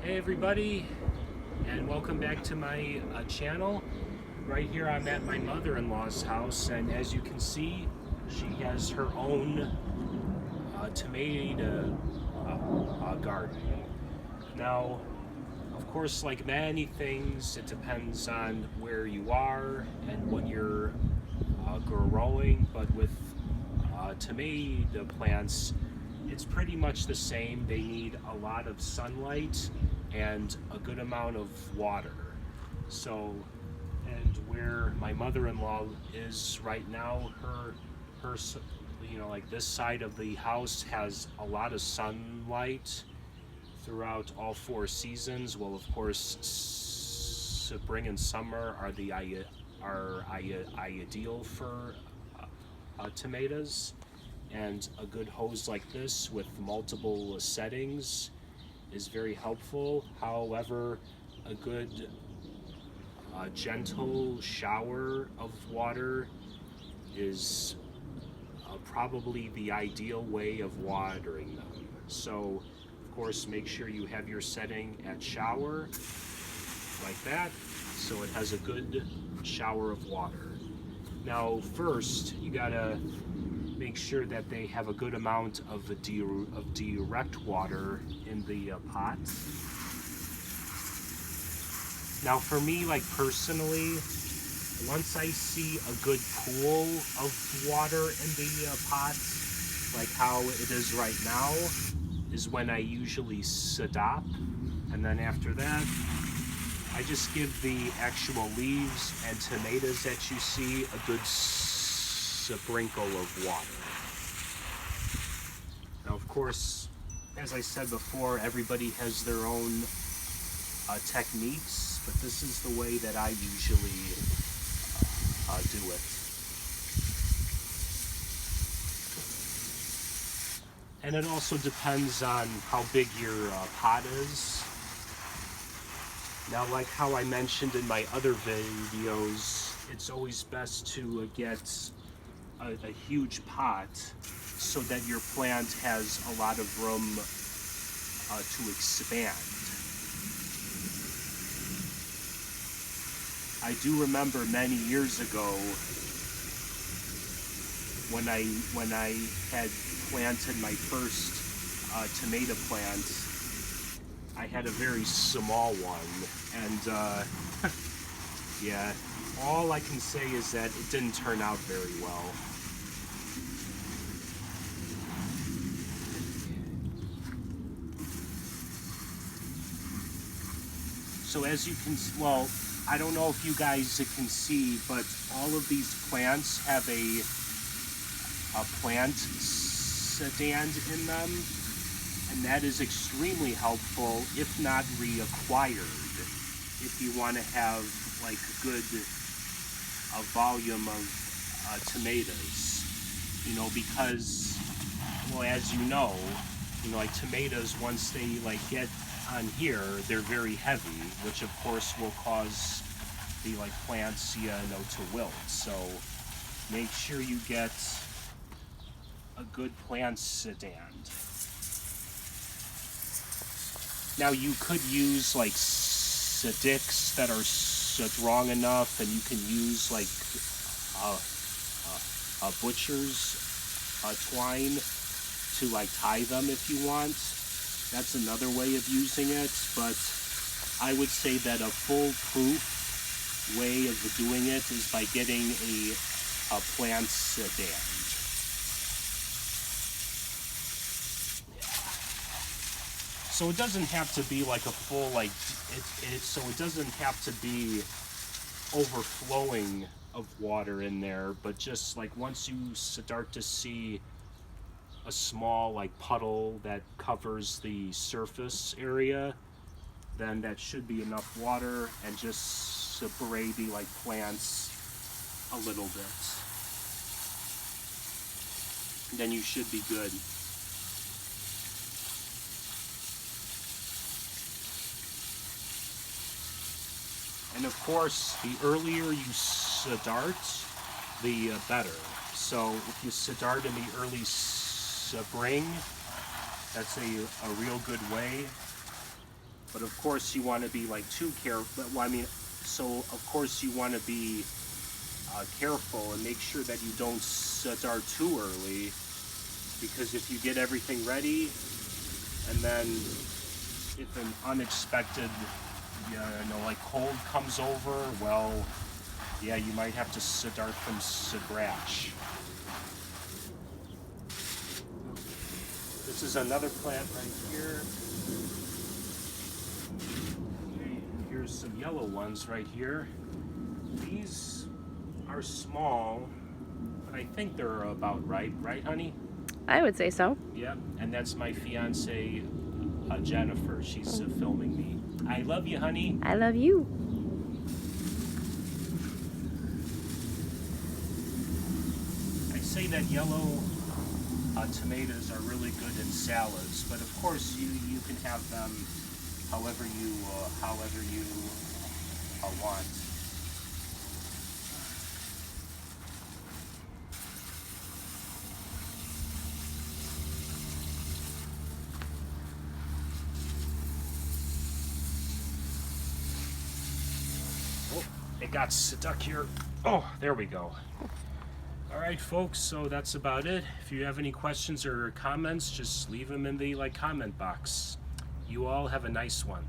Hey everybody, and welcome back to my channel. Right here I'm at my mother-in-law's house, and as you can see, she has her own tomato garden. Now, of course, like many things, it depends on where you are and what you're growing, but with tomato plants, it's pretty much the same. They need a lot of sunlight and a good amount of water. So, and where my mother-in-law is right now, her like this side of the house has a lot of sunlight throughout all four seasons. Well, of course, spring and summer are ideal for tomatoes, and a good hose like this with multiple settings is very helpful. However, a good gentle shower of water is probably the ideal way of watering them. So, of course, make sure you have your setting at shower like that, so it has a good shower of water. Now, first, you gotta make sure that they have a good amount of direct water in the pot. Now, for me, like personally, once I see a good pool of water in the pot, like how it is right now, is when I usually stop, and then after that, I just give the actual leaves and tomatoes that you see a good sprinkle of water. Now, of course, as I said before, everybody has their own techniques, but this is the way that I usually do it. And it also depends on how big your pot is. Now, like how I mentioned in my other videos, it's always best to get a huge pot so that your plant has a lot of room to expand. I do remember many years ago when I had planted my first tomato plant. I had a very small one, and yeah, all I can say is that it didn't turn out very well. So as you can, well, I don't know if you guys can see, but all of these plants have a plant stand in them, and that is extremely helpful, if not required, if you want to have like good volume of tomatoes. You know, because, well, as you know, like tomatoes, once they like get on here, they're very heavy, which of course will cause the like plants, to wilt. So make sure you get a good plant stand. Now, you could use like sticks that are strong enough, and you can use like a butcher's twine to like tie them if you want. That's another way of using it, but I would say that a foolproof way of doing it is by getting a plant stand. So it doesn't have to be like a full, like, so it doesn't have to be overflowing of water in there, but just like once you start to see a small like puddle that covers the surface area, then that should be enough water, and just spray the like plants a little bit. Then you should be good. And of course, the earlier you start, the better. So if you start in the early spring, that's a real good way But of course you want to be like too careful. Well, I mean, so of course you want to be careful and make sure that you don't start too early, because if you get everything ready and then if an unexpected, like cold comes over, well, yeah, you might have to start from scratch. This is another plant right here. Here's some yellow ones right here. These are small, but I think they're about right, honey? I would say so. Yeah, and that's my fiance, Jennifer. She's filming me. I love you, honey. I love you. I say that yellow tomatoes are really good in salads, but of course you can have them however you want. Oh, it got stuck here. Oh, there we go. All right, folks, so that's about it. If you have any questions or comments, just leave them in the comment box. You all have a nice one.